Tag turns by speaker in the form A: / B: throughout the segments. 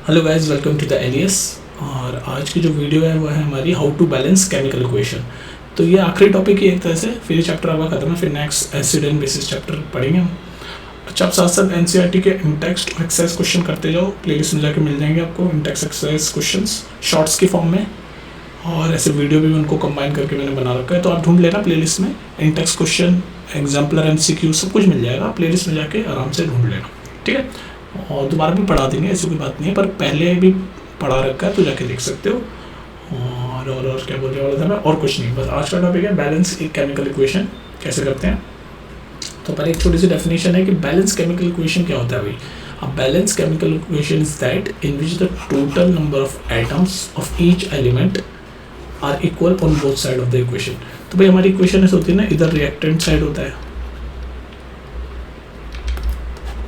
A: Hello guys, welcome to the Elias. और आज की जो वीडियो है वो है हमारी how to balance chemical equation. तो ये आखिरी टॉपिक ही एक तरह से, फिर ये चैप्टर आपका खत्म है, फिर next acid and bases chapter पढ़ेंगे हम। अच्छा, आप साथ साथ एनसीईआरटी के इंटेक्स्ट और एक्सरसाइज क्वेश्चन करते जाओ, प्लेलिस्ट में जाके मिल जाएंगे आपको इंटेक्स्ट एक्सरसाइज क्वेश्चंस शॉर्ट्स की फॉर्म में, और ऐसे वीडियो भी उनको कंबाइन करके मैंने बना रखा है। तो आप ढूंढ लेना प्लेलिस्ट में, इंटेक्स्ट क्वेश्चन, एग्जाम्पलर, एमसीक्यू सब कुछ मिल जाएगा। प्लेलिस्ट में जाके आराम से ढूंढ लेना, ठीक है। और दोबारा भी पढ़ा देंगे, ऐसी कोई बात नहीं है, पर पहले भी पढ़ा रखा है तो जाके देख सकते हो। और क्या बोलने वाला था मैं, और कुछ नहीं, बस आज का टॉपिक है बैलेंस एक केमिकल इक्वेशन कैसे करते हैं। तो पहले एक छोटी सी डेफिनेशन है कि बैलेंस केमिकल इक्वेशन क्या होता है भाई। अब balance chemical equation is that in which the total number of atoms of each element are equal on both side of the equation. तो भाई हमारी इक्वेशन ऐसे होती है ना, इधर रिएक्टेंट साइड होता है,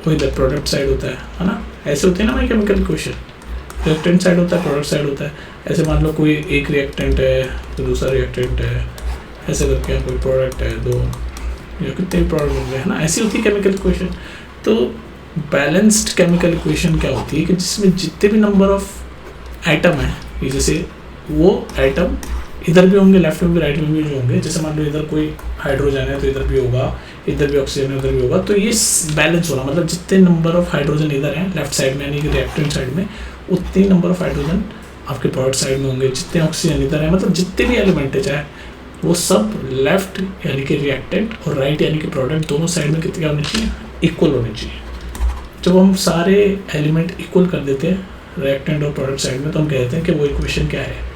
A: वो इधर प्रोडक्ट साइड होता है ना। ऐसे होती है ना भाई केमिकल इक्वेशन, रिएक्टेंट साइड होता है, प्रोडक्ट साइड होता है। ऐसे मान लो कोई एक रिएक्टेंट है तो दूसरा रिएक्टेंट है, ऐसे करके कोई प्रोडक्ट है, दो या कितने प्रोडक्ट बन गए, है ना। ऐसी होती है केमिकल इक्वेशन। तो बैलेंस्ड केमिकल इक्वेशन क्या होती है कि जिसमें जितने भी नंबर ऑफ एटम है, जैसे वो एटम इधर भी होंगे, लेफ्ट में भी राइट में भी जो होंगे। जैसे मान लो इधर कोई हाइड्रोजन है तो इधर भी होगा, इधर भी ऑक्सीजन है उधर भी होगा। तो ये बैलेंस होना मतलब जितने नंबर ऑफ हाइड्रोजन इधर हैं लेफ्ट साइड में यानी कि रिएक्टेंट साइड में, उतने नंबर ऑफ हाइड्रोजन आपके प्रोडक्ट साइड में होंगे। जितने ऑक्सीजन इधर है, मतलब जितने भी एलिमेंट है चाहे वो सब लेफ्ट यानी कि रिएक्टेंट और राइट यानी कि प्रोडक्ट, दोनों साइड में कितने होने चाहिए, इक्वल होने चाहिए। जब हम सारे एलिमेंट इक्वल कर देते हैं रिएक्टेंट और प्रोडक्ट साइड में, तो हम कहते हैं कि वो इक्वेशन क्या है,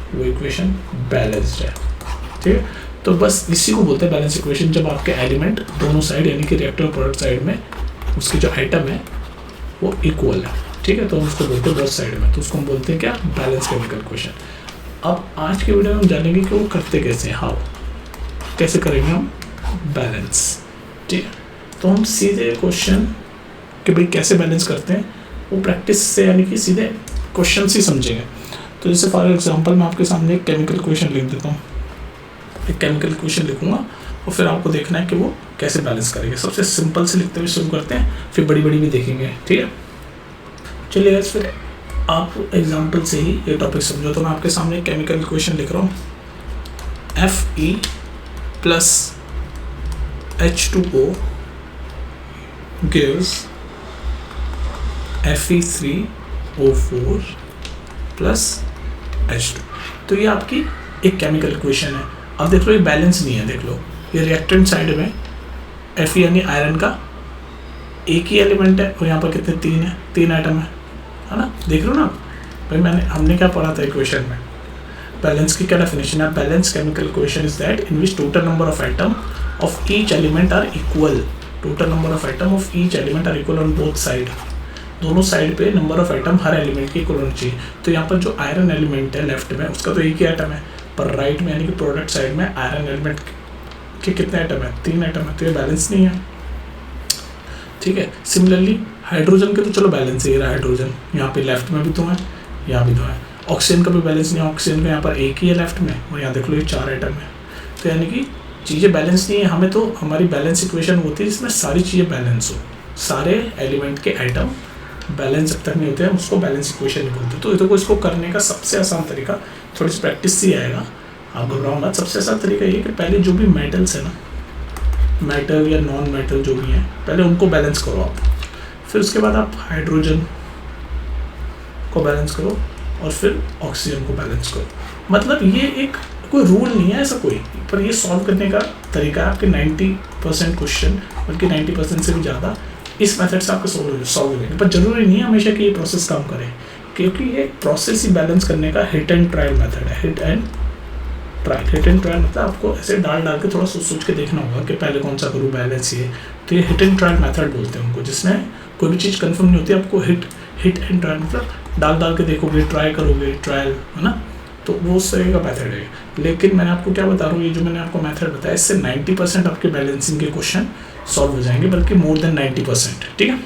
A: वो इक्वेशन बैलेंस्ड है, ठीक है। तो बस इसी को बोलते हैं बैलेंस इक्वेशन, जब आपके एलिमेंट दोनों साइड यानी कि रिएक्टर और प्रोडक्ट साइड में उसकी जो आइटम है वो इक्वल है, ठीक है। तो हम उसको बोलते हैं बोथ साइड में, तो उसको हम बोलते हैं क्या, बैलेंस केमिकल इक्वेशन। अब आज के वीडियो में हम जानेंगे कि वो करते कैसे हैं, हाउ कैसे करेंगे हम बैलेंस, ठीक है। तो हम सीधे क्वेश्चन कि भाई कैसे बैलेंस करते हैं वो प्रैक्टिस से यानी कि सीधे क्वेश्चन ही समझेंगे। तो जैसे फॉर एग्जांपल मैं आपके सामने एक केमिकल इक्वेशन लिख देता हूँ, एक केमिकल इक्वेशन लिखूंगा और फिर आपको देखना है कि वो कैसे बैलेंस करेंगे। सबसे सिंपल से लिखते हुए शुरू करते हैं, फिर बड़ी बड़ी भी देखेंगे, ठीक है। चलिए फिर आप एग्जांपल से ही ये टॉपिक समझो। तो मैं आपके सामने एक केमिकल इक्वेशन लिख रहा हूँ, Fe plus H2O gives Fe3O4 plus H2। तो ये आपकी एक केमिकल इक्वेशन है। अब देख लो ये बैलेंस नहीं है, देख लो ये रिएक्टेंट साइड में Fe यानी आयरन का एक ही एलिमेंट है और यहाँ पर कितने, तीन है, तीन आइटम है ना। देख लो ना भाई, हमने क्या पढ़ा था इक्वेशन में, बैलेंस की क्या डेफिनेशन है। Balance chemical equation is that in which total number of item of each element are equal, total number of item of each element are equal on both side. दोनों side पे number of item हर element के equal होना चाहिए। तो यहाँ पर जो आयरन एलिमेंट है लेफ्ट में, उसका तो एक ही आइटम है, पर राइट में यानी कि प्रोडक्ट साइड में आयरन एलिमेंट के कितने आइटम है, तीन आइटम है। तो ये बैलेंस नहीं है, ठीक है। सिमिलरली हाइड्रोजन के तो चलो बैलेंस है, हाइड्रोजन यहाँ पे लेफ्ट में भी तो है, यहाँ भी तो है। ऑक्सीजन का भी बैलेंस नहीं है, ऑक्सीजन का यहाँ पर एक ही है लेफ्ट में और यहाँ देख लो ये चार आइटम है। तो यानी कि चीज़ें बैलेंस नहीं है। हमें तो हमारी बैलेंस इक्वेशन होती है जिसमें सारी चीज़ें बैलेंस हो, सारे एलिमेंट के आइटम बैलेंस जब तक नहीं होते हैं उसको बैलेंस इक्वेशन नहीं बोलते। तो देखो इसको करने का सबसे आसान तरीका, थोड़ी सी प्रैक्टिस से ही आएगा, आप घबराओ मत। सबसे आसान तरीका ये कि पहले जो भी मेटल्स है ना, मेटल या नॉन मेटल जो भी हैं, पहले उनको बैलेंस करो आप, फिर उसके बाद आप हाइड्रोजन को बैलेंस करो और फिर ऑक्सीजन को बैलेंस करो। मतलब ये एक कोई रूल नहीं है ऐसा कोई, पर ये सॉल्व करने का तरीका है। आपके 90% क्वेश्चन, बल्कि 90% से भी ज़्यादा इस मेथड से आपको सॉल्व हो जाएंगे। पर जरूरी नहीं है हमेशा कि ये प्रोसेस काम करे, क्योंकि ये प्रोसेस ही बैलेंस करने का हिट एंड ट्रायल मेथड है। हिट एंड ट्रायल मतलब आपको ऐसे डाल के थोड़ा सोच के देखना होगा कि पहले कौन सा करूँ बैलेंस ये। तो ये हिट एंड ट्रायल मेथड बोलते हैं उनको, जिसमें कोई भी चीज़ कंफर्म नहीं होती, आपको हिट एंड ट्रायल मतलब डाल के देखोगे, ट्राई करोगे, ट्रायल, है ना। तो वो उस तरह का मेथड है। लेकिन मैंने आपको क्या बता रहा हूँ, ये जो मैंने आपको मेथड बताया, इससे 90% आपके बैलेंसिंग के क्वेश्चन सॉल्व हो जाएंगे, बल्कि मोर देन 90%, ठीक है।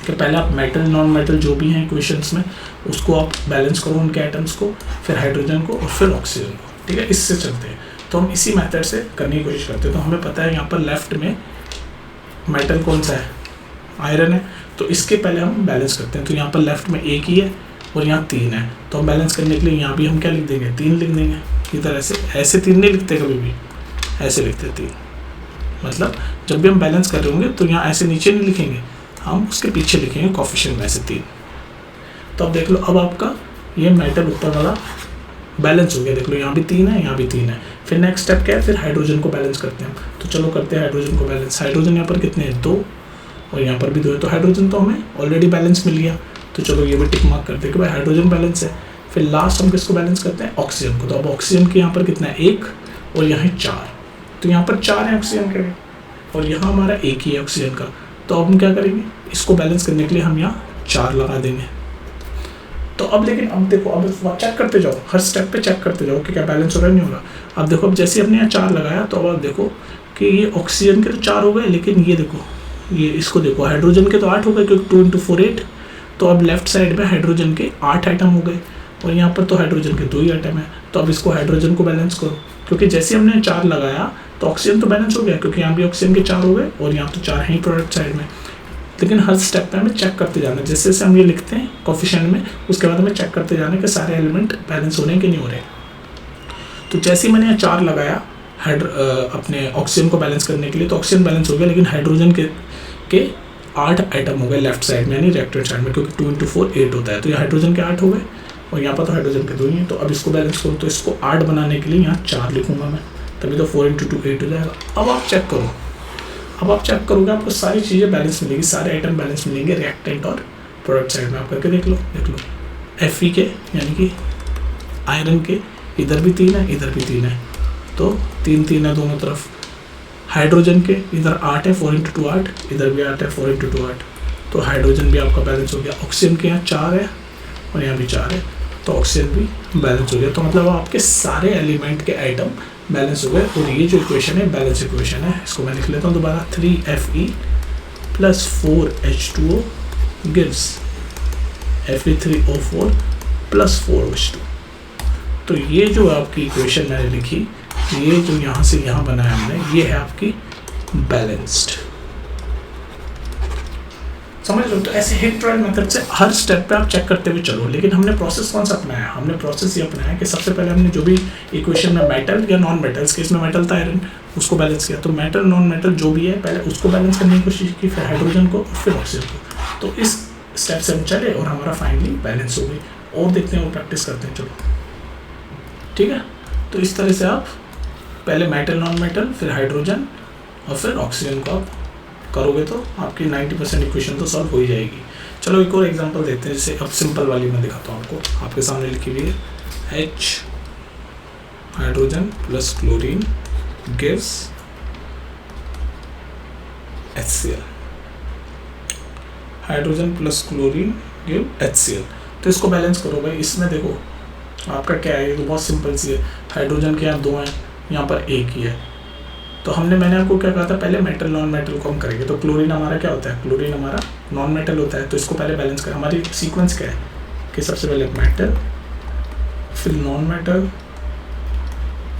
A: कि पहले आप मेटल नॉन मेटल जो भी हैं क्वेश्चंस में उसको आप बैलेंस करो, उनके आइटम्स को, फिर हाइड्रोजन को और फिर ऑक्सीजन को, ठीक है। इससे चलते हैं। तो हम इसी मेथड से करने की कोशिश करते हैं। तो हमें पता है यहाँ पर लेफ्ट में मेटल कौन सा है, आयरन है। तो इसके पहले हम बैलेंस करते हैं। तो यहाँ पर लेफ्ट में एक ही है और यहाँ 3 है, तो हम बैलेंस करने के लिए यहाँ भी हम क्या लिख देंगे, 3 लिख देंगे। इधर ऐसे 3 नहीं लिखते कभी भी, ऐसे लिखते 3। मतलब जब भी हम बैलेंस कर रहे होंगे तो यहाँ ऐसे नीचे नहीं लिखेंगे, हम उसके पीछे लिखेंगे कोफिशिएंट में ऐसे 3। तो अब देख लो, अब आपका ये मेटल ऊपर वाला बैलेंस हो गया। देख लो यहाँ भी 3 है, यहाँ भी 3 है। फिर नेक्स्ट स्टेप क्या है, फिर हाइड्रोजन को बैलेंस करते हैं। तो चलो करते हैं हाइड्रोजन को बैलेंस। हाइड्रोजन यहाँ पर कितने हैं, 2, और यहाँ पर भी 2 है। तो हाइड्रोजन तो हमें ऑलरेडी बैलेंस मिल गया, तो चलो ये भी टिक मार्क करते हैं कि भाई हाइड्रोजन बैलेंस है। फिर लास्ट हम किसको बैलेंस करते हैं, ऑक्सीजन को। तो अब ऑक्सीजन के यहाँ पर कितना है, 1, और यहाँ है 4। तो यहाँ पर 4 है ऑक्सीजन के, और यहाँ हमारा 1 ही है ऑक्सीजन का। तो अब हम क्या करेंगे, इसको बैलेंस करने के लिए हम यहाँ 4 लगा देंगे। तो अब लेकिन अब देखो, अब चेक करते जाओ, हर स्टेप पे चेक करते जाओ कि क्या बैलेंस हो रहा है, नहीं हो रहा। अब देखो, अब जैसे हमने यहाँ 4 लगाया, तो अब देखो कि ये ऑक्सीजन के तो 4 हो गए, लेकिन ये देखो, ये इसको देखो, हाइड्रोजन के तो 8 हो गए, क्योंकि 2 × 4 8। तो अब लेफ्ट साइड में हाइड्रोजन के 8 आइटम हो गए, और यहाँ पर तो हाइड्रोजन के 2 ही आइटम है। तो अब इसको हाइड्रोजन को बैलेंस करो, क्योंकि जैसे हमने 4 लगाया तो ऑक्सीजन तो बैलेंस हो गया, क्योंकि यहाँ भी ऑक्सीजन के 4 हो गए, और यहाँ तो 4 हैं ही प्रोडक्ट साइड में। लेकिन हर स्टेप पे हमें चेक करते जाना है, जैसे जैसे हम ये लिखते हैं कोफिशिएंट में, उसके बाद हमें चेक करते जाना है कि सारे एलिमेंट बैलेंस हो रहे हैं कि नहीं हो रहे। तो जैसे ही मैंने यहाँ 4 लगाया अपने ऑक्सीजन को बैलेंस करने के लिए, तो ऑक्सीजन बैलेंस हो गया, लेकिन हाइड्रोजन के 8 आइटम हो गए लेफ्ट साइड में, यानी रिएक्टेंट साइड में, क्योंकि 2 × 4 8 होता है। तो ये हाइड्रोजन के 8 हो गए, और यहाँ पर तो हाइड्रोजन के 2 ही हैं। तो अब इसको बैलेंस करो, तो इसको 8 बनाने के लिए यहाँ 4 लिखूंगा मैं, तभी तो 4 × 2 8 हो जाएगा। अब आप चेक करो, अब आप चेक करोगे, आपको सारी चीज़ें बैलेंस मिलेगी, सारे आइटम बैलेंस मिलेंगे रिएक्टेंट और प्रोडक्ट साइड में। आप करके देख लो, Fe के यानी कि आयरन के इधर भी 3 है, इधर भी 3 है, तो 3 3 है दोनों तरफ। हाइड्रोजन के इधर 8 है, 4 × 2 8, इधर भी 8 है, 4 × 2 8। तो हाइड्रोजन भी आपका बैलेंस हो गया। ऑक्सीजन के यहाँ 4 है, और यहाँ भी 4 है, तो ऑक्सीजन भी बैलेंस हो गया। तो मतलब आपके सारे एलिमेंट के आइटम बैलेंस हो गए। और ये जो इक्वेशन है बैलेंस इक्वेशन है, इसको मैं लिख लेता हूँ दोबारा, 3Fe + 4H2O gives Fe3O4 + 4H2। तो ये जो आपकी इक्वेशन मैंने लिखी, ये जो यहाँ से यहाँ बनाया हमने, ये है आपकी बैलेंस्ड। समझ लो। तो ऐसे हिट ट्रायल मेथड से हर स्टेप पे आप चेक करते हुए चलो। लेकिन हमने प्रोसेस कौन सा अपनाया, हमने प्रोसेस ये अपनाया कि सबसे पहले हमने जो भी इक्वेशन में मेटल या नॉन मेटल्स के, इसमें मेटल था आयरन, उसको बैलेंस किया। तो मेटल नॉन मेटल जो भी है पहले उसको बैलेंस करने की कोशिश की, फिर हाइड्रोजन को, फिर ऑक्सीजन को। तो इस स्टेप से हम चले और हमारा फाइनली बैलेंस हो गई। और देखते हैं और प्रैक्टिस करते हैं, चलो ठीक है। तो इस तरह से आप पहले मेटल नॉन मेटल, फिर हाइड्रोजन और फिर ऑक्सीजन को आप करोगे तो आपकी 90% इक्वेशन तो सॉल्व हो ही जाएगी। चलो एक और एग्जांपल देखते हैं, जैसे अब सिंपल वाली मैं दिखाता हूँ आपको, आपके सामने लिखी हुई है H hydrogen + chlorine gives HCl। Hydrogen + chlorine give HCl। तो इसको बैलेंस करो भाई। इसमें देखो आपका क्या है, ये तो बहुत सिंपल सी है। हाइड्रोजन के यहाँ 2 हैं, यहाँ पर 1 ही है। तो मैंने आपको क्या कहा था, पहले मेटल नॉन मेटल को हम करेंगे। तो क्लोरीन हमारा क्या होता है, क्लोरीन हमारा नॉन मेटल होता है। तो इसको पहले बैलेंस करें। हमारी सीक्वेंस क्या है कि सबसे पहले मेटल, फिर नॉन मेटल,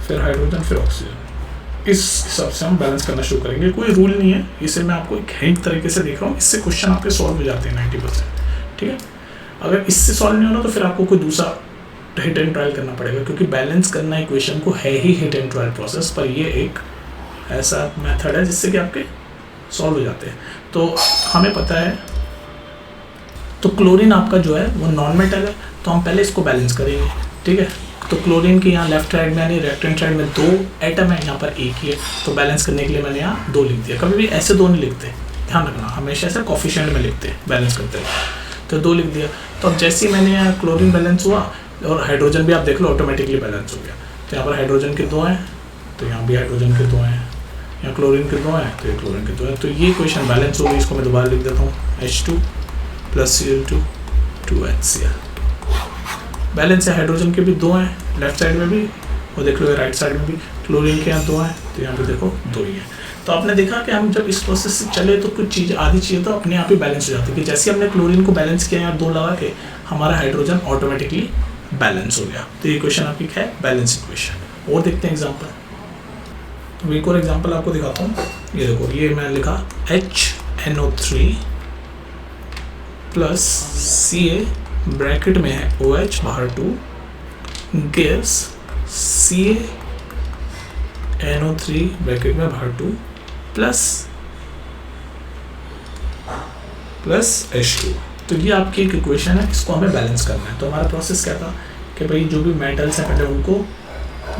A: फिर हाइड्रोजन, फिर ऑक्सीजन। इस हिसाब से हम बैलेंस करना शुरू करेंगे। कोई रूल नहीं है, इसे मैं आपको एक हिंट तरीके से देख रहा हूँ। इससे क्वेश्चन आपके सॉल्व हो जाते हैं 90%। ठीक है, अगर इससे सॉल्व नहीं होना तो फिर आपको कोई दूसरा हिट एंड ट्रायल करना पड़ेगा, क्योंकि बैलेंस करना इक्वेशन को है ही हिट एंड ट्रायल प्रोसेस। पर ये एक ऐसा मेथड है जिससे कि आपके सॉल्व हो जाते हैं। तो हमें पता है, तो क्लोरीन आपका जो है वो नॉन मेटल है, तो हम पहले इसको बैलेंस करेंगे। ठीक है, तो क्लोरीन के यहाँ लेफ्ट साइड में यानी रिएक्टेंट साइड में 2 एटम है, यहाँ पर 1 ही है। तो बैलेंस करने के लिए मैंने यहाँ 2 लिख दिया। कभी भी ऐसे 2 नहीं लिखते, ध्यान रखना, हमेशा ऐसे कोफिशिएंट में लिखते हैं बैलेंस करते हैं। तो 2 लिख दिया। तो अब जैसे ही मैंने यहाँ क्लोरीन बैलेंस हुआ, और हाइड्रोजन भी आप देख लो ऑटोमेटिकली बैलेंस हो गया। तो यहाँ पर हाइड्रोजन के 2 हैं, तो यहाँ भी हाइड्रोजन के 2 हैं, यहाँ क्लोरीन के 2 हैं, तो ये क्लोरीन के 2 हैं। तो ये इक्वेशन बैलेंस हो गई। इसको मैं दोबारा लिख देता हूँ, H2 + Cl2 2HCl। बैलेंस है। हाइड्रोजन के भी 2 हैं लेफ्ट साइड में भी, और देख लो राइट साइड में भी। क्लोरीन के यहाँ 2 हैं, तो यहाँ पे देखो 2 ही हैं। तो आपने देखा कि हम जब इस प्रोसेस से चले तो कुछ चीज़, आधी चीज़ें तो अपने आप ही बैलेंस हो जाती है। कि जैसे हमने क्लोरीन को बैलेंस किया यहाँ 2 लगा के, हमारा हाइड्रोजन ऑटोमेटिकली बैलेंस हो गया। तो ये इक्वेशन आपकी क्या है, बैलेंस इक्वेशन। और देखते हैं एग्जाम्पल। तो एक और एग्जांपल आपको दिखाता हूँ। ये देखो, ये मैंने लिखा HNO3 प्लस Ca ब्रैकेट में है OH बाहर 2 गिव्स CaNO3 ब्रैकेट में बाहर 2 प्लस H2। तो ये आपकी एक इक्वेशन है, इसको हमें बैलेंस करना है। तो हमारा प्रोसेस क्या था कि भाई जो भी मेटल्स हैं पहले उनको,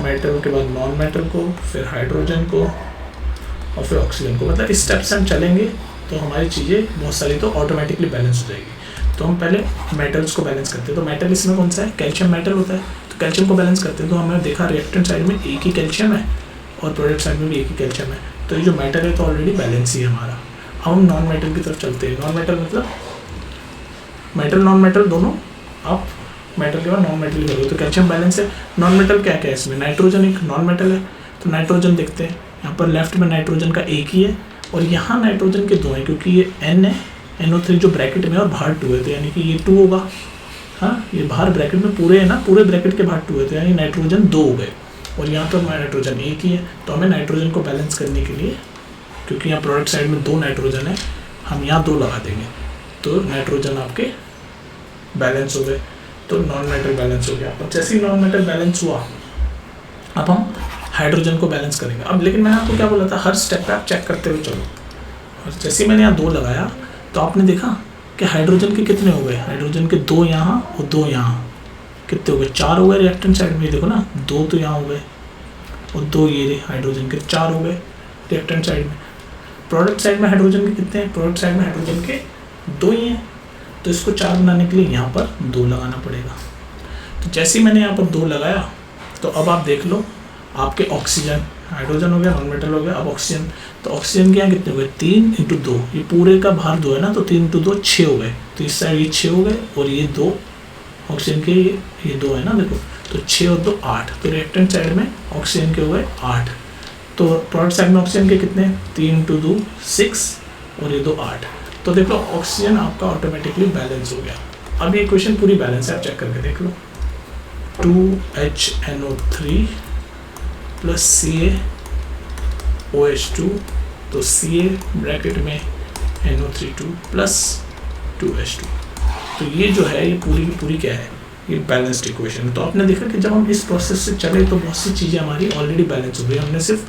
A: मेटल के बाद नॉन मेटल को, फिर हाइड्रोजन को और फिर ऑक्सीजन को, मतलब इस स्टेप से हम चलेंगे तो हमारी चीज़ें बहुत सारी तो ऑटोमेटिकली बैलेंस हो जाएगी। तो हम पहले मेटल्स को बैलेंस करते हैं। तो मेटल इसमें कौन सा है, कैल्शियम मेटल होता है। तो कैल्शियम को बैलेंस करते हैं तो हमने देखा रिएक्टेंट साइड में एक ही कैल्शियम है और प्रोडक्ट साइड में भी एक ही कैल्शियम है। तो ये जो मेटल है तो ऑलरेडी बैलेंस ही है हमारा। अब हम नॉन मेटल की तरफ चलते हैं। नॉन मेटल मतलब मेटल नॉन मेटल दोनों, आप मेटल के बाद नॉन मेटल करोगे तो कैल्शियम बैलेंस है। नॉन मेटल क्या क्या है इसमें, नाइट्रोजन एक नॉन मेटल है। तो नाइट्रोजन देखते हैं, यहाँ पर लेफ्ट में नाइट्रोजन का एक ही है और यहाँ नाइट्रोजन के दो हैं, क्योंकि ये N है, NO3 जो ब्रैकेट में और बाहर 2 है, तो यानी कि ये 2 होगा। हाँ, ये बाहर ब्रैकेट में पूरे है ना, पूरे ब्रैकेट के बाहर 2 है, तो यानी नाइट्रोजन 2 हो गए और यहाँ पर नाइट्रोजन एक ही है। तो हमें नाइट्रोजन को बैलेंस करने के लिए, क्योंकि यहाँ प्रोडक्ट साइड में 2 नाइट्रोजन है, हम यहाँ 2 लगा देंगे तो नाइट्रोजन आपके बैलेंस हो गए। तो नॉन मेटल बैलेंस हो गया। अब जैसे ही नॉन मेटल बैलेंस हुआ, अब हम हाइड्रोजन को बैलेंस करेंगे। अब लेकिन मैंने आपको क्या बोला था, हर स्टेप पे आप चेक करते हुए चलो। और जैसे ही मैंने यहाँ 2 लगाया तो आपने देखा कि हाइड्रोजन के कितने हो गए, हाइड्रोजन के 2 यहाँ और 2 यहाँ, कितने हो गए, 4 हो गए रिएक्टेंट साइड में। देखो ना, 2 तो यहाँ हो गए और 2 ये हाइड्रोजन के 4 हो गए रिएक्टेंट साइड में। प्रोडक्ट साइड में हाइड्रोजन के कितने हैं, प्रोडक्ट साइड में हाइड्रोजन के 2 ही हैं। तो इसको 4 बनाने के लिए यहाँ पर 2 लगाना पड़ेगा। तो जैसे ही मैंने यहाँ पर 2 लगाया तो अब आप देख लो आपके ऑक्सीजन, हाइड्रोजन हो गया, नॉन मेटल हो गया, अब ऑक्सीजन। तो ऑक्सीजन के यहाँ कितने हो गए, 3 × 2, ये पूरे का बाहर 2 है ना, तो 3 × 2 6 हो गए। तो इस साइड ये 6 हो गए और ये 2 ऑक्सीजन के ये 2 है ना, देखो, तो 6 और 2 8। तो रिएक्टेंट साइड में ऑक्सीजन के हो गए 8। तो प्रोडक्ट साइड में ऑक्सीजन के कितने, 3 × 2 6 और ये 2 8। तो देख लो ऑक्सीजन आपका ऑटोमेटिकली बैलेंस हो गया। अब ये इक्वेशन पूरी बैलेंस है, आप चेक करके देख लो। 2HNO3 प्लस CaOH2, तो Ca ब्रैकेट में NO3 प्लस 2H2। तो ये जो है ये पूरी की पूरी क्या है, ये बैलेंस्ड इक्वेशन है। तो आपने देखा कि जब हम इस प्रोसेस से चले तो बहुत सी चीज़ें हमारी ऑलरेडी बैलेंस हो गई। हमने सिर्फ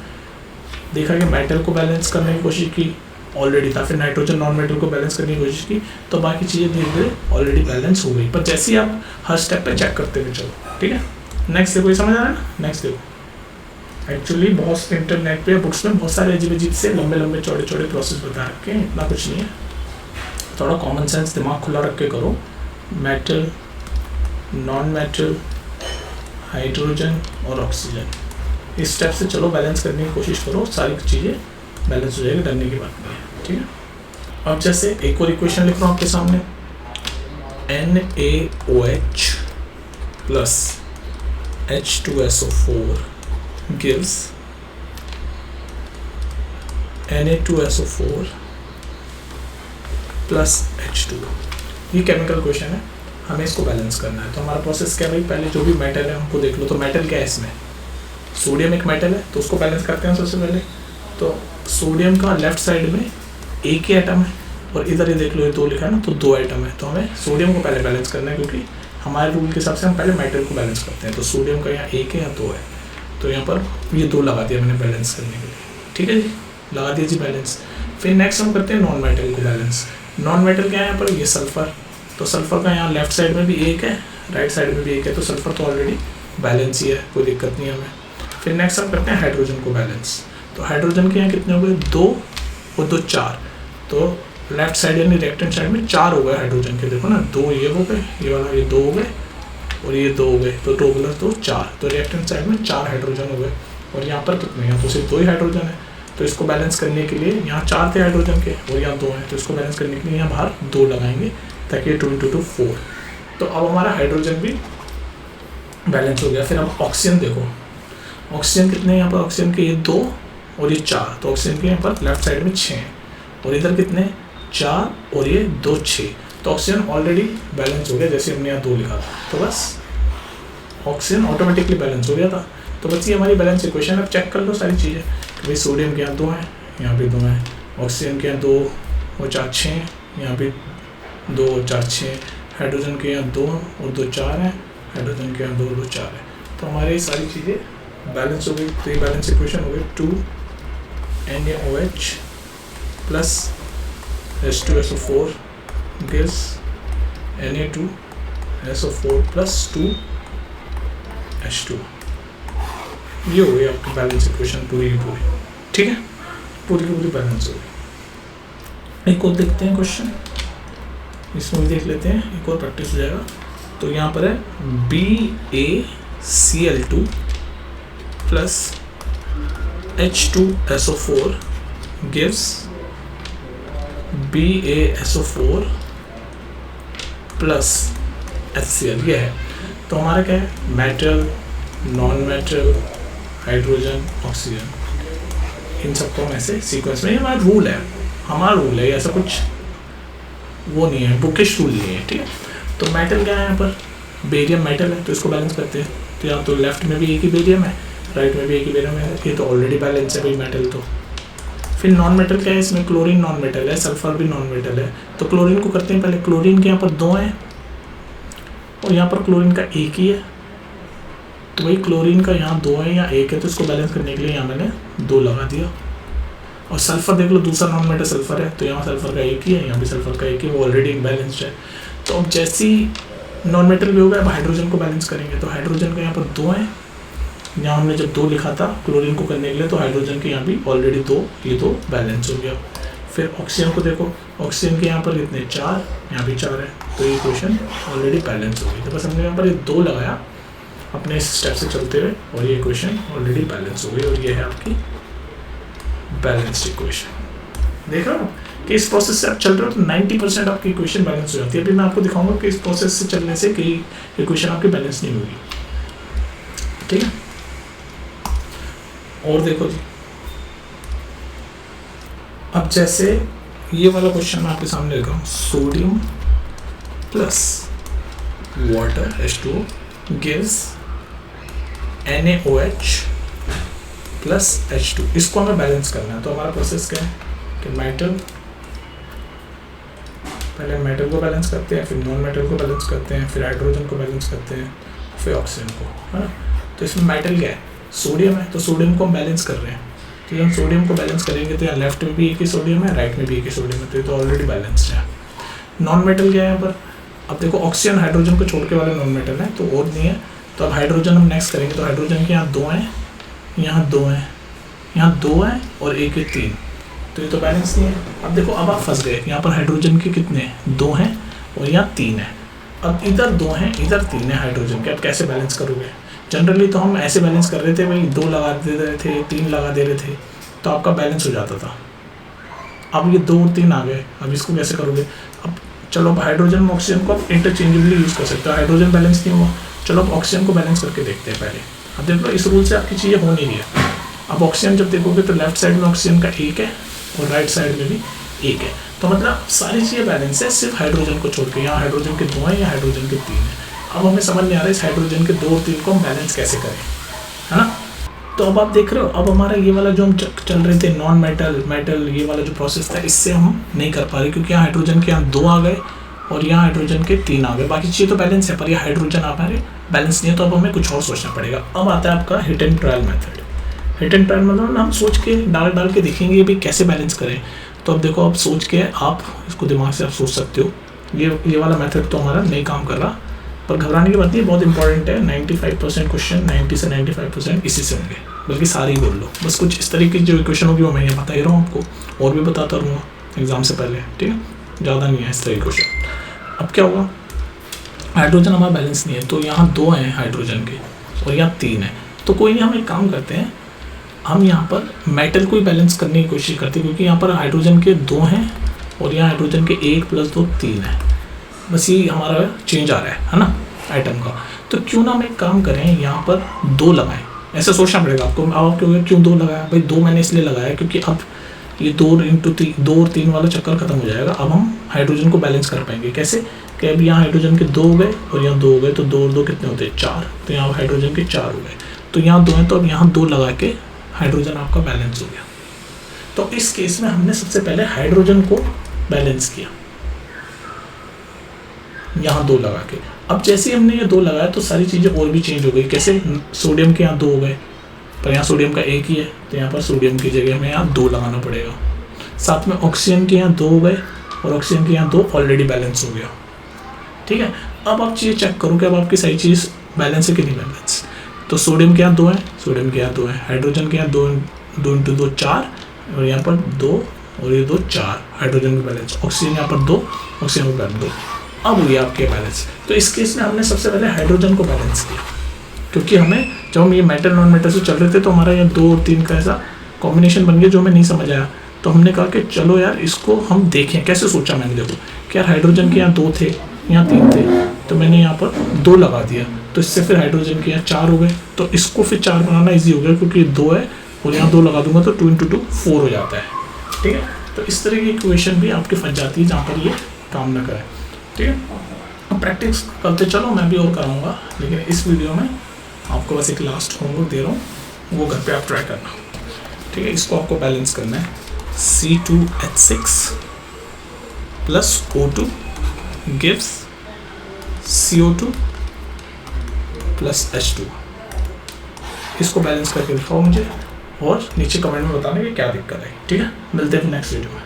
A: देखा कि मेटल को बैलेंस करने की कोशिश की, ऑलरेडी था, फिर नाइट्रोजन नॉन मेटल को बैलेंस करने की कोशिश की, तो बाकी चीज़ें धीरे धीरे ऑलरेडी बैलेंस हो गई। पर जैसे ही आप हर स्टेप पे चेक करते हुए चलो, ठीक है। नेक्स्ट देखो, ये समझ आ रहा है ना, नेक्स्ट देखो। एक्चुअली बहुत इंटरनेट पे बुक्स में बहुत सारे अजीब से लंबे लंबे चौड़े चौड़े प्रोसेस बता रखे हैं, इतना कुछ नहीं है। थोड़ा कॉमन सेंस दिमाग खुला रख के करो। मेटल, नॉन मेटल, हाइड्रोजन और ऑक्सीजन, इस स्टेप से चलो, बैलेंस करने की कोशिश करो, सारी चीज़ें बैलेंस हो जाएगी, डरने की बात नहीं है, ठीक है। अब जैसे एक और इक्वेशन लिख रहा हूँ आपके सामने, NaOH plus H2SO4 gives Na2SO4 plus H2। ये केमिकल क्वेश्चन है, हमें इसको बैलेंस करना है। तो हमारा प्रोसेस क्या है भाई, पहले जो भी मेटल है हमको देख लो। तो मेटल क्या है इसमें, सोडियम एक मेटल है, तो उसको बैलेंस करते हैं सबसे पहले। तो सोडियम का लेफ्ट साइड में एक ही एटम है और इधर ये देख लो ये 2 लिखा है ना, तो 2 एटम है। तो हमें सोडियम को पहले बैलेंस करना है, क्योंकि हमारे रूल के हिसाब से हम पहले मेटल को बैलेंस करते हैं। तो सोडियम का यहाँ 1 है या 2 है, तो यहाँ पर ये 2 लगा दिया मैंने बैलेंस करने के लिए, ठीक है जी, लगा दिया जी बैलेंस। फिर नेक्स्ट हम करते हैं नॉन मेटल को बैलेंस। नॉन मेटल क्या है यहाँ पर, ये सल्फर। तो सल्फर का यहाँ लेफ्ट साइड में भी 1 है, राइट साइड में भी 1 है, तो सल्फर तो ऑलरेडी बैलेंस ही है, कोई दिक्कत नहीं है हमें। फिर नेक्स्ट हम करते हैं हाइड्रोजन को बैलेंस। तो हाइड्रोजन के यहाँ कितने हो गए, 2 और 2 4। तो लेफ्ट साइड यानी रिएक्टेंट साइड में 4 हो गए हाइड्रोजन के, देखो ना, 2 ये हो गए, ये वाला ये 2 हो गए और ये 2 हो गए, तो टोटल 2 4। तो रिएक्टेंट साइड में 4 हाइड्रोजन हो गए। और यहाँ पर कितने, यहाँ तो सिर्फ 2 ही हाइड्रोजन है। तो इसको बैलेंस करने के लिए यहाँ 4 थे हाइड्रोजन के और यहाँ 2 हैं, तो इसको बैलेंस करने के लिए यहाँ बाहर 2 लगाएंगे, ताकि ये 2 × 2 4। तो अब हमारा हाइड्रोजन भी बैलेंस हो गया। फिर अब ऑक्सीजन देखो, ऑक्सीजन कितने हैं यहाँ पर, ऑक्सीजन के ये 2 और ये 4। तो ऑक्सीजन के यहाँ पर लेफ्ट साइड में 6 हैं और इधर कितने, 4 और ये 2 6। तो ऑक्सीजन ऑलरेडी बैलेंस हो गया, जैसे हमने यहाँ 2 लिखा था। तो बस ऑक्सीजन ऑटोमेटिकली बैलेंस हो गया था। तो बस ये हमारी बैलेंस इक्वेशन। अब चेक कर लो सारी चीज़ें कि भाई सोडियम के यहाँ 2 हैं, यहाँ पे 2 हैं, ऑक्सीजन के यहाँ 2 और 4 6 हैं, यहाँ पे 2 और 4 6, हाइड्रोजन के यहाँ 2 और 2 4 हैं, हाइड्रोजन के यहाँ 2 और 2 4 है। तो हमारी सारी चीज़ें बैलेंस हो गई। तो ये बैलेंस इक्वेशन हो गई 2 NaOH plus H2SO4 gives Na2SO4 plus 2 H2। ये हो गई आपकी बैलेंस इक्वेशन पूरी की पूरी, ठीक है, पूरी की पूरी बैलेंस हो गई। एक और देखते हैं क्वेश्चन, इसमें भी देख लेते हैं, एक और प्रैक्टिस हो जाएगा। तो यहाँ पर है BaCl2 plus H2SO4 gives BaSO4 plus HCl, ये है। तो हमारा क्या है, metal, non metal, hydrogen, oxygen, इन सबको हम ऐसे सीक्वेंस में, ये हमारा रूल है, ऐसा कुछ वो नहीं है, बुकिश रूल नहीं है, ठीक है। तो मेटल क्या है यहाँ पर, बेरियम मेटल है, तो इसको बैलेंस करते हैं। तो यहाँ तो लेफ्ट में भी एक ही बेरियम है, राइट में भी एक ही बेरियम है, ये तो ऑलरेडी बैलेंस है भाई मेटल। तो फिर नॉन मेटल क्या है, इसमें क्लोरीन नॉन मेटल है, सल्फर भी नॉन मेटल है। तो क्लोरीन को करते हैं पहले, क्लोरीन के यहाँ पर 2 हैं और यहाँ पर क्लोरीन का एक ही है। तो वही क्लोरीन का यहाँ 2 है या 1 है, तो इसको बैलेंस करने के लिए यहाँ मैंने 2 लगा दिया। और सल्फर देख लो, दूसरा नॉन मेटल सल्फर है, तो यहाँ सल्फर का एक ही है, यहाँ भी सल्फर का एक ही है, वो ऑलरेडी बैलेंस्ड है। तो अब जैसे ही नॉन मेटल भी हो गया, अब हाइड्रोजन को बैलेंस करेंगे। तो हाइड्रोजन का यहाँ पर 2 है, यहाँ हमने जब 2 लिखा था क्लोरीन को करने के लिए, तो हाइड्रोजन के यहाँ भी ऑलरेडी 2, ये 2 बैलेंस हो गया। फिर ऑक्सीजन को देखो, ऑक्सीजन के यहाँ पर कितने 4, यहाँ भी 4 है, तो ये इक्वेशन ऑलरेडी बैलेंस हो गई। तो बस हमने यहाँ पर ये 2 लगाया अपने इस स्टेप से चलते हुए, और ये इक्वेशन ऑलरेडी बैलेंस हो गई, और ये है आपकी बैलेंस्ड इक्वेशन। देख रहे हो कि इस प्रोसेस से आप चल रहे हो तो 90% आपकी इक्वेशन बैलेंस हो जाती है। अभी मैं आपको दिखाऊंगा कि इस प्रोसेस से चलने से कई इक्वेशन आपकी बैलेंस नहीं होगी, ठीक है। और देखो जी, अब जैसे ये वाला क्वेश्चन मैं आपके सामने रखा हूँ, sodium plus water H2O gives NaOH plus H2, इसको हमें बैलेंस करना है। तो हमारा प्रोसेस क्या है कि मेटल, पहले मेटल को बैलेंस करते हैं, फिर नॉन मेटल को बैलेंस करते हैं, फिर हाइड्रोजन को बैलेंस करते हैं, फिर ऑक्सीजन को, है ना। तो इसमें मेटल क्या है, सोडियम है, तो सोडियम को हम बैलेंस कर रहे हैं। तो हम सोडियम को बैलेंस करेंगे तो यहाँ लेफ्ट में भी एक ही सोडियम है, राइट में भी एक ही सोडियम है, तो ये तो ऑलरेडी बैलेंस्ड है। नॉन मेटल क्या है यहाँ पर, अब देखो ऑक्सीजन हाइड्रोजन को छोड़ के वाले नॉन मेटल है, तो और नहीं है। तो अब हाइड्रोजन हम नेक्स्ट करेंगे, तो हाइड्रोजन के यहाँ 2 हैं, यहाँ 2 हैं, यहाँ 2 हैं और एक है 3, तो ये तो बैलेंस नहीं है। अब देखो, अब आप फंस गए, यहाँ पर हाइड्रोजन के कितने 2 हैं और यहाँ 3 है। अब इधर 2 हैं, इधर 3 है हाइड्रोजन के, अब कैसे बैलेंस करोगे। जनरली तो हम ऐसे बैलेंस कर रहे थे भाई, 2 लगा दे रहे थे, 3 लगा दे रहे थे, तो आपका बैलेंस हो जाता था। अब ये 2 और 3 आ गए, अब इसको कैसे करोगे। अब चलो, अब हाइड्रोजन और ऑक्सीजन को आप इंटरचेंजेबली यूज़ कर सकते हो। हाइड्रोजन बैलेंस नहीं हुआ, चलो अब ऑक्सीजन को बैलेंस करके देखते हैं पहले। अब देख लो, इस रूल से आपकी चीज़ें हो नहीं रही है। अब ऑक्सीजन जब देखोगे तो लेफ्ट साइड में ऑक्सीजन का 1 है और राइट साइड में भी 1 है, तो मतलब सारी चीज़ें बैलेंस है, सिर्फ हाइड्रोजन को छोड़ के। यहाँ हाइड्रोजन के 2 हैं, या हाइड्रोजन के 3 हैं। अब हमें समझ नहीं आ रहा है इस हाइड्रोजन के 2 और 3 को हम बैलेंस कैसे करें, है ना। तो अब आप देख रहे हो, अब हमारा ये वाला जो हम चल रहे थे नॉन मेटल मेटल, ये वाला जो प्रोसेस था, इससे हम नहीं कर पा रहे, क्योंकि यहाँ हाइड्रोजन के यहाँ 2 आ गए और यहाँ हाइड्रोजन के 3 आ गए। बाकी चीज़ें तो बैलेंस है, पर ये हाइड्रोजन हमारे बैलेंस नहीं है, तो अब हमें कुछ और सोचना पड़ेगा। अब आता है आपका hit and trial method. Hit and trial मतलब हम सोच के डाल के देखेंगे भी कैसे बैलेंस करें। तो अब देखो, अब सोच के आप इसको दिमाग से आप सोच सकते हो। ये वाला मेथड तो हमारा नहीं काम कर रहा, पर घबराने की बात नहीं, बहुत इंपॉर्टेंट है। 95% क्वेश्चन 90 से 95% इसी से होंगे, बल्कि सारे ही बोल लो। बस कुछ इस तरीके की जो इक्वेशन होगी वो मैं ये बता ही रहा हूँ आपको, और भी बताता रहूँगा एग्जाम से पहले, ठीक है। ज़्यादा नहीं है इस तरह की क्वेश्चन। अब क्या होगा, हाइड्रोजन हमारा बैलेंस नहीं है, तो यहाँ 2 हैं हाइड्रोजन के और यहाँ 3 है। तो कोई नहीं, हम एक काम करते हैं, हम यहाँ पर मेटल को ही बैलेंस करने की कोशिश करते हैं, क्योंकि यहाँ पर हाइड्रोजन के 2 हैं और यहाँ हाइड्रोजन के 1 + 2 3 है। बस ये हमारा चेंज आ रहा है ना आइटम का। तो क्यों ना हम एक काम करें, यहाँ पर 2 लगाएं। ऐसा सोचना पड़ेगा आपको। अब आप क्यों 2 लगाया भाई, 2 मैंने इसलिए लगाया क्योंकि अब ये 2 और 3 वाला चक्कर खत्म हो जाएगा। अब हम हाइड्रोजन को बैलेंस कर पाएंगे। कैसे कि अब यहाँ हाइड्रोजन के 2 हो गए और यहाँ 2 हो गए, तो 2 और 2 कितने होते हैं 4, तो यहाँ हाइड्रोजन के 4 हो गए। तो यहाँ 2 हैं, तो अब यहाँ 2 लगा के हाइड्रोजन आपका बैलेंस हो गया। तो इस केस में हमने सबसे पहले हाइड्रोजन को बैलेंस किया, यहाँ 2 लगा के। अब जैसे ही हमने ये 2 लगाया तो सारी चीज़ें और भी चेंज हो गई। कैसे? सोडियम के यहाँ 2 हो गए, पर यहाँ सोडियम का 1 ही है, तो यहाँ पर सोडियम की जगह हमें यहाँ 2 लगाना पड़ेगा। साथ में ऑक्सीजन के यहाँ 2 हो गए और ऑक्सीजन के यहाँ 2 ऑलरेडी बैलेंस हो गया। ठीक है, अब आप चीज़ चेक करो कि अब आपकी सारी चीज़ बैलेंस है कि नहीं बैलेंस। तो सोडियम के यहाँ 2 है, सोडियम के यहाँ 2 है, हाइड्रोजन के यहाँ 2 × 2 4, और यहाँ पर 2 और ये 2 4, हाइड्रोजन का बैलेंस। ऑक्सीजन यहाँ पर 2, ऑक्सीजन का बैलेंस 2। अब हुई आपके बैलेंस। तो इस केस में हमने सबसे पहले हाइड्रोजन को बैलेंस किया, क्योंकि हमें जब हम ये मेटल नॉन मेटल से चल रहे थे तो हमारा ये 2 और 3 का ऐसा कॉम्बिनेशन बन गया जो हमें नहीं समझ आया। तो हमने कहा कि चलो यार इसको हम देखें। कैसे सोचा मैंने, देखो कि यार हाइड्रोजन के यहाँ 2 थे, यहाँ 3 थे, तो मैंने यहाँ पर 2 लगा दिया, तो इससे फिर हाइड्रोजन के यहाँ 4 हो गए। तो इसको फिर 4 बनाना ईजी हो गया, क्योंकि 2 है और यहाँ 2 लगा दूंगा तो 2 × 2 4 हो जाता है। ठीक है, तो इस तरह की इक्वेशन भी आपकी फंस जाती है जहाँ पर ये काम ना करे। ठीक है, अब प्रैक्टिस करते चलो, मैं भी और कराऊंगा, लेकिन इस वीडियो में आपको बस एक लास्ट होमवर्क दे रहा हूँ, वो घर पे आप ट्राई करना। ठीक है, इसको आपको बैलेंस करना है। C2H6 plus O2 gives CO2 plus H2। इसको बैलेंस करके दिखाओ मुझे और नीचे कमेंट में बताना कि क्या दिक्कत है। ठीक है, मिलते हैं नेक्स्ट वीडियो में।